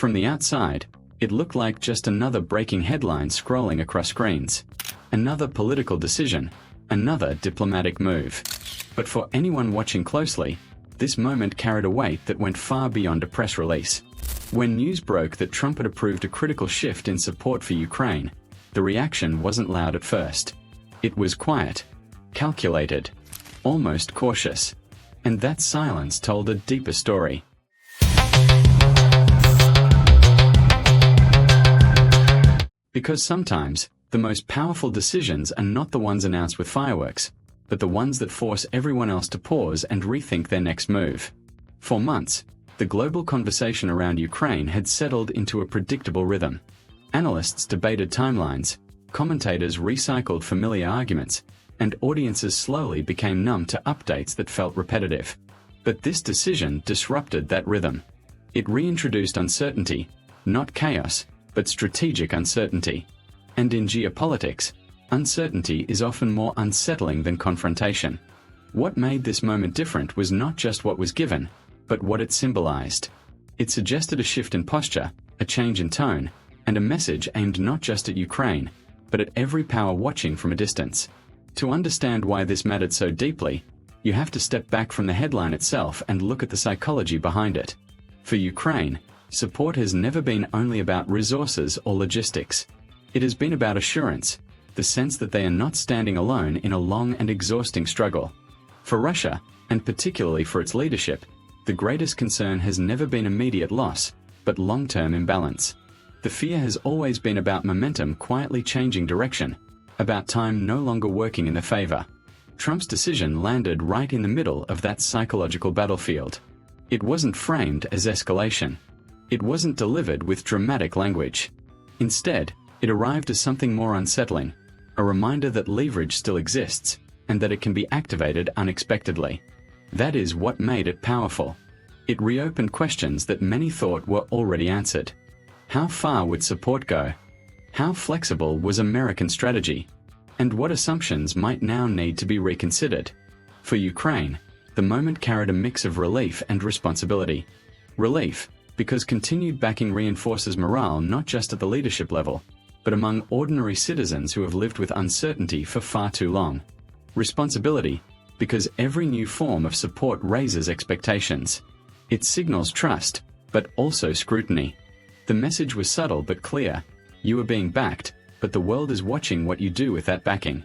From the outside, it looked like just another breaking headline scrolling across screens. Another political decision, another diplomatic move. But for anyone watching closely, this moment carried a weight that went far beyond a press release. When news broke that Trump had approved a critical shift in support for Ukraine, the reaction wasn't loud at first. It was quiet, calculated, almost cautious. And that silence told a deeper story. Because sometimes, the most powerful decisions are not the ones announced with fireworks, but the ones that force everyone else to pause and rethink their next move. For months, the global conversation around Ukraine had settled into a predictable rhythm. Analysts debated timelines, commentators recycled familiar arguments, and audiences slowly became numb to updates that felt repetitive. But this decision disrupted that rhythm. It reintroduced uncertainty, not chaos, but strategic uncertainty. And in geopolitics, uncertainty is often more unsettling than confrontation. What made this moment different was not just what was given, but what it symbolized. It suggested a shift in posture, a change in tone, and a message aimed not just at Ukraine, but at every power watching from a distance. To understand why this mattered so deeply, you have to step back from the headline itself and look at the psychology behind it. For Ukraine, support has never been only about resources or logistics. It has been about assurance, the sense that they are not standing alone in a long and exhausting struggle. For Russia, and particularly for its leadership, the greatest concern has never been immediate loss, but long-term imbalance. The fear has always been about momentum quietly changing direction, about time no longer working in their favor. Trump's decision landed right in the middle of that psychological battlefield. It wasn't framed as escalation. It wasn't delivered with dramatic language. Instead, it arrived as something more unsettling, a reminder that leverage still exists, and that it can be activated unexpectedly. That is what made it powerful. It reopened questions that many thought were already answered. How far would support go? How flexible was American strategy? And what assumptions might now need to be reconsidered? For Ukraine, the moment carried a mix of relief and responsibility. Relief, because continued backing reinforces morale not just at the leadership level, but among ordinary citizens who have lived with uncertainty for far too long. Responsibility, because every new form of support raises expectations. It signals trust, but also scrutiny. The message was subtle but clear. You are being backed, but the world is watching what you do with that backing.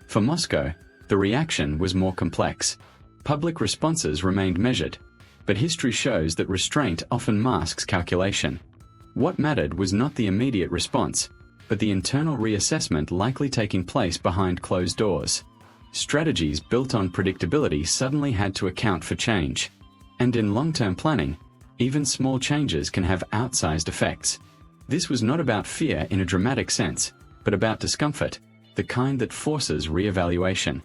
For Moscow, the reaction was more complex. Public responses remained measured, but history shows that restraint often masks calculation. What mattered was not the immediate response, but the internal reassessment likely taking place behind closed doors. Strategies built on predictability suddenly had to account for change. And in long-term planning, even small changes can have outsized effects. This was not about fear in a dramatic sense, but about discomfort, the kind that forces re-evaluation.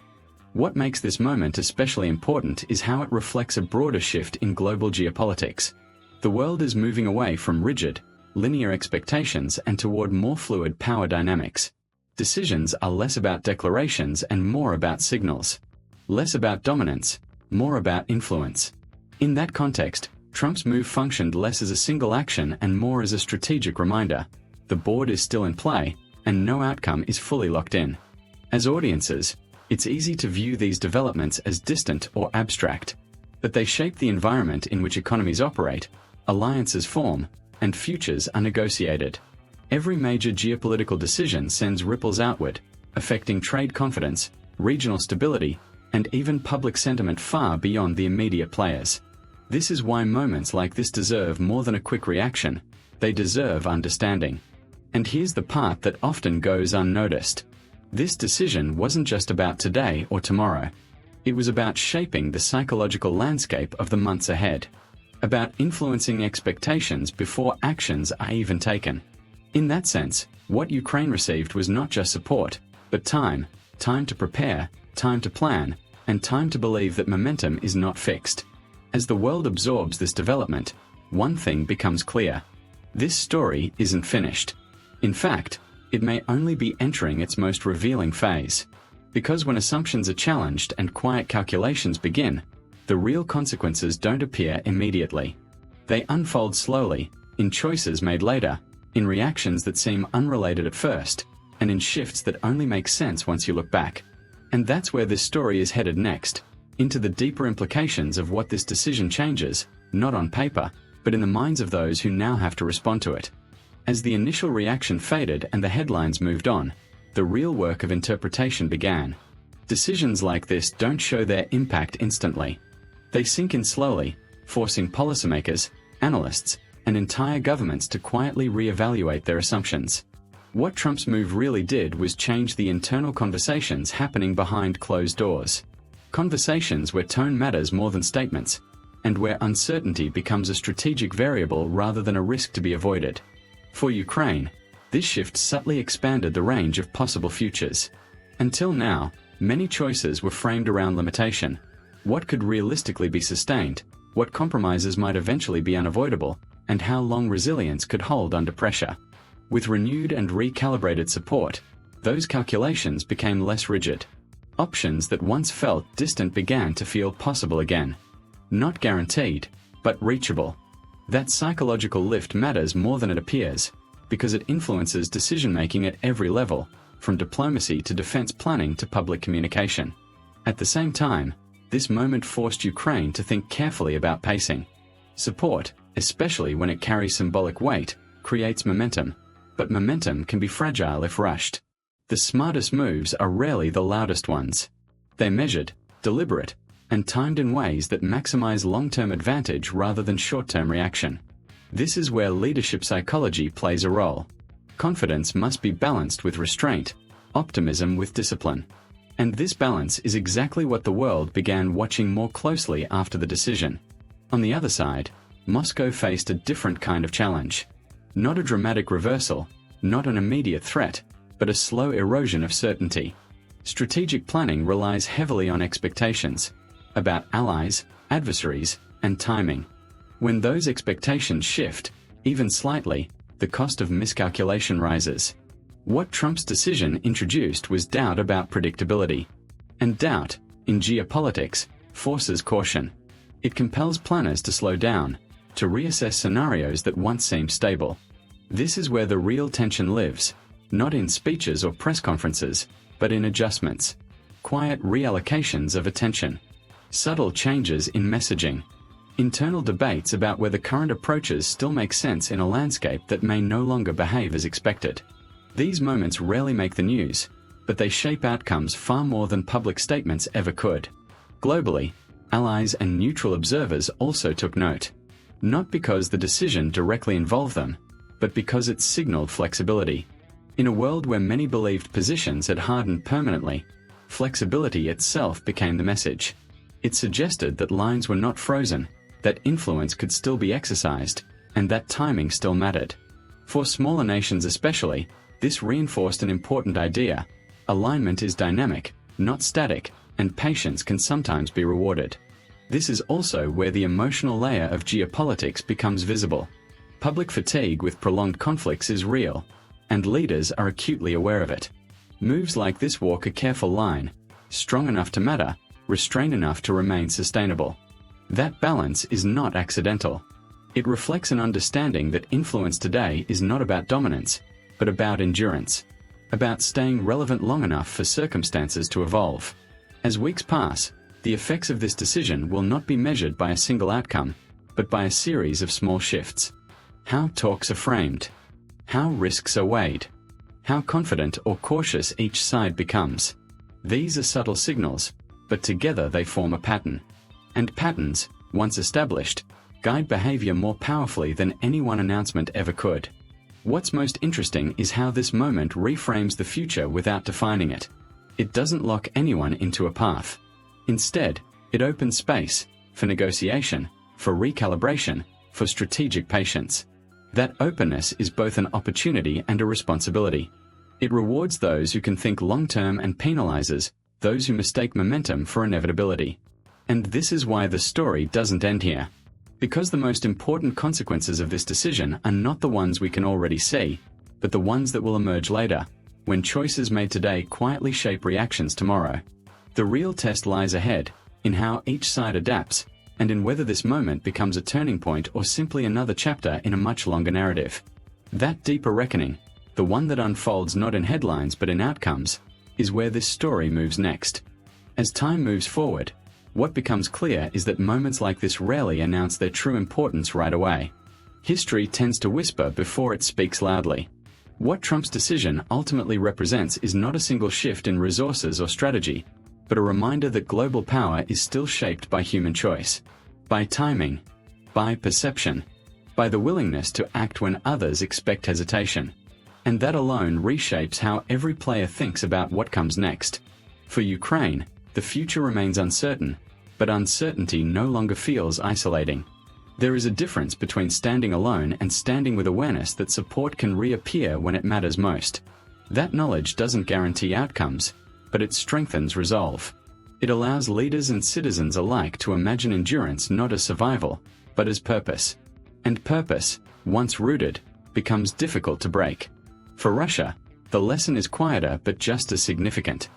What makes this moment especially important is how it reflects a broader shift in global geopolitics. The world is moving away from rigid, linear expectations and toward more fluid power dynamics. Decisions are less about declarations and more about signals. Less about dominance, more about influence. In that context, Trump's move functioned less as a single action and more as a strategic reminder. The board is still in play, and no outcome is fully locked in. As audiences, it's easy to view these developments as distant or abstract, but they shape the environment in which economies operate, alliances form, and futures are negotiated. Every major geopolitical decision sends ripples outward, affecting trade confidence, regional stability, and even public sentiment far beyond the immediate players. This is why moments like this deserve more than a quick reaction. They deserve understanding. And here's the part that often goes unnoticed. This decision wasn't just about today or tomorrow. It was about shaping the psychological landscape of the months ahead. About influencing expectations before actions are even taken. In that sense, what Ukraine received was not just support, but time to prepare, time to plan, and time to believe that momentum is not fixed. As the world absorbs this development, one thing becomes clear. This story isn't finished. In fact, it may only be entering its most revealing phase. Because when assumptions are challenged and quiet calculations begin, the real consequences don't appear immediately. They unfold slowly, in choices made later, in reactions that seem unrelated at first, and in shifts that only make sense once you look back. And that's where this story is headed next, into the deeper implications of what this decision changes, not on paper, but in the minds of those who now have to respond to it. As the initial reaction faded and the headlines moved on, the real work of interpretation began. Decisions like this don't show their impact instantly. They sink in slowly, forcing policymakers, analysts, and entire governments to quietly re-evaluate their assumptions. What Trump's move really did was change the internal conversations happening behind closed doors. Conversations where tone matters more than statements, and where uncertainty becomes a strategic variable rather than a risk to be avoided. For Ukraine, this shift subtly expanded the range of possible futures. Until now, many choices were framed around limitation. What could realistically be sustained, what compromises might eventually be unavoidable, and how long resilience could hold under pressure. With renewed and recalibrated support, those calculations became less rigid. Options that once felt distant began to feel possible again. Not guaranteed, but reachable. That psychological lift matters more than it appears, because it influences decision-making at every level, from diplomacy to defense planning to public communication. At the same time, this moment forced Ukraine to think carefully about pacing. Support, especially when it carries symbolic weight, creates momentum, but momentum can be fragile if rushed. The smartest moves are rarely the loudest ones. They're measured, deliberate, and timed in ways that maximize long-term advantage rather than short-term reaction. This is where leadership psychology plays a role. Confidence must be balanced with restraint, optimism with discipline. And this balance is exactly what the world began watching more closely after the decision. On the other side, Moscow faced a different kind of challenge. Not a dramatic reversal, not an immediate threat, but a slow erosion of certainty. Strategic planning relies heavily on expectations, about allies, adversaries, and timing. When those expectations shift, even slightly, the cost of miscalculation rises. What Trump's decision introduced was doubt about predictability. And doubt, in geopolitics, forces caution. It compels planners to slow down, to reassess scenarios that once seemed stable. This is where the real tension lives, not in speeches or press conferences, but in adjustments. Quiet reallocations of attention. Subtle changes in messaging. Internal debates about whether current approaches still make sense in a landscape that may no longer behave as expected. These moments rarely make the news, but they shape outcomes far more than public statements ever could. Globally, allies and neutral observers also took note. Not because the decision directly involved them, but because it signaled flexibility. In a world where many believed positions had hardened permanently, flexibility itself became the message. It suggested that lines were not frozen, that influence could still be exercised, and that timing still mattered. For smaller nations especially, this reinforced an important idea. Alignment is dynamic, not static, and patience can sometimes be rewarded. This is also where the emotional layer of geopolitics becomes visible. Public fatigue with prolonged conflicts is real, and leaders are acutely aware of it. Moves like this walk a careful line, strong enough to matter, restrained enough to remain sustainable. That balance is not accidental. It reflects an understanding that influence today is not about dominance, but about endurance, about staying relevant long enough for circumstances to evolve. As weeks pass, the effects of this decision will not be measured by a single outcome, but by a series of small shifts. How talks are framed, how risks are weighed, how confident or cautious each side becomes. These are subtle signals, but together they form a pattern. And patterns, once established, guide behavior more powerfully than any one announcement ever could. What's most interesting is how this moment reframes the future without defining it. It doesn't lock anyone into a path. Instead, it opens space for negotiation, for recalibration, for strategic patience. That openness is both an opportunity and a responsibility. It rewards those who can think long-term and penalizes those who mistake momentum for inevitability. And this is why the story doesn't end here. Because the most important consequences of this decision are not the ones we can already see, but the ones that will emerge later, when choices made today quietly shape reactions tomorrow. The real test lies ahead, in how each side adapts, and in whether this moment becomes a turning point or simply another chapter in a much longer narrative. That deeper reckoning, the one that unfolds not in headlines but in outcomes, is where this story moves next. As time moves forward, what becomes clear is that moments like this rarely announce their true importance right away. History tends to whisper before it speaks loudly. What Trump's decision ultimately represents is not a single shift in resources or strategy, but a reminder that global power is still shaped by human choice, by timing, by perception, by the willingness to act when others expect hesitation. And that alone reshapes how every player thinks about what comes next. For Ukraine, the future remains uncertain, but uncertainty no longer feels isolating. There is a difference between standing alone and standing with awareness that support can reappear when it matters most. That knowledge doesn't guarantee outcomes, but it strengthens resolve. It allows leaders and citizens alike to imagine endurance not as survival, but as purpose. And purpose, once rooted, becomes difficult to break. For Russia, the lesson is quieter but just as significant.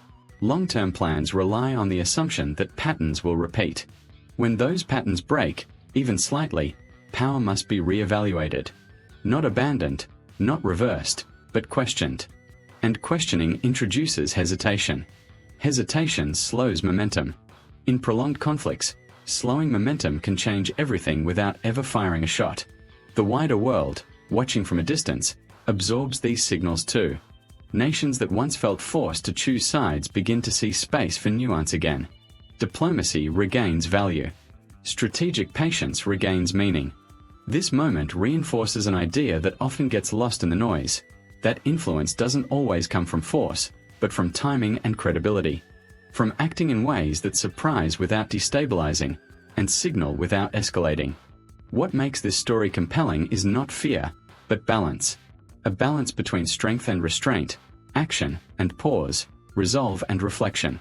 Long-term plans rely on the assumption that patterns will repeat. When those patterns break, even slightly, power must be re-evaluated. Not abandoned, not reversed, but questioned. And questioning introduces hesitation. Hesitation slows momentum. In prolonged conflicts, slowing momentum can change everything without ever firing a shot. The wider world, watching from a distance, absorbs these signals too. Nations that once felt forced to choose sides begin to see space for nuance again. Diplomacy regains value. Strategic patience regains meaning. This moment reinforces an idea that often gets lost in the noise, that influence doesn't always come from force, but from timing and credibility. From acting in ways that surprise without destabilizing, and signal without escalating. What makes this story compelling is not fear, but balance. A balance between strength and restraint, action and pause, resolve and reflection.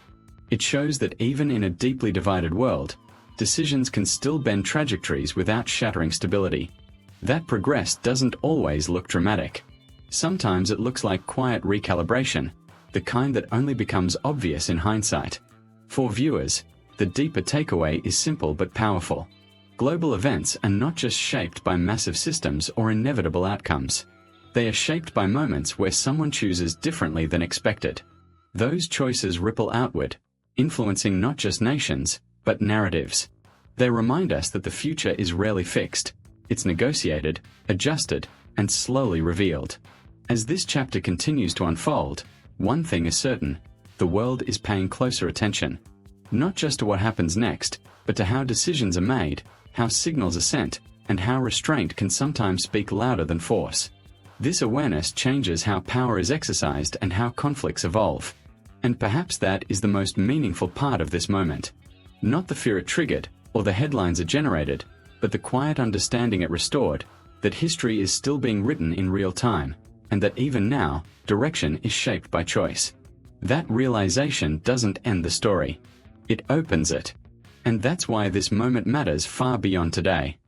It shows that even in a deeply divided world, decisions can still bend trajectories without shattering stability. That progress doesn't always look dramatic. Sometimes it looks like quiet recalibration, the kind that only becomes obvious in hindsight. For viewers, the deeper takeaway is simple but powerful. Global events are not just shaped by massive systems or inevitable outcomes. They are shaped by moments where someone chooses differently than expected. Those choices ripple outward, influencing not just nations, but narratives. They remind us that the future is rarely fixed. It's negotiated, adjusted, and slowly revealed. As this chapter continues to unfold, one thing is certain: the world is paying closer attention. Not just to what happens next, but to how decisions are made, how signals are sent, and how restraint can sometimes speak louder than force. This awareness changes how power is exercised and how conflicts evolve. And perhaps that is the most meaningful part of this moment. Not the fear it triggered, or the headlines it generated, but the quiet understanding it restored, that history is still being written in real time, and that even now, direction is shaped by choice. That realization doesn't end the story. It opens it. And that's why this moment matters far beyond today.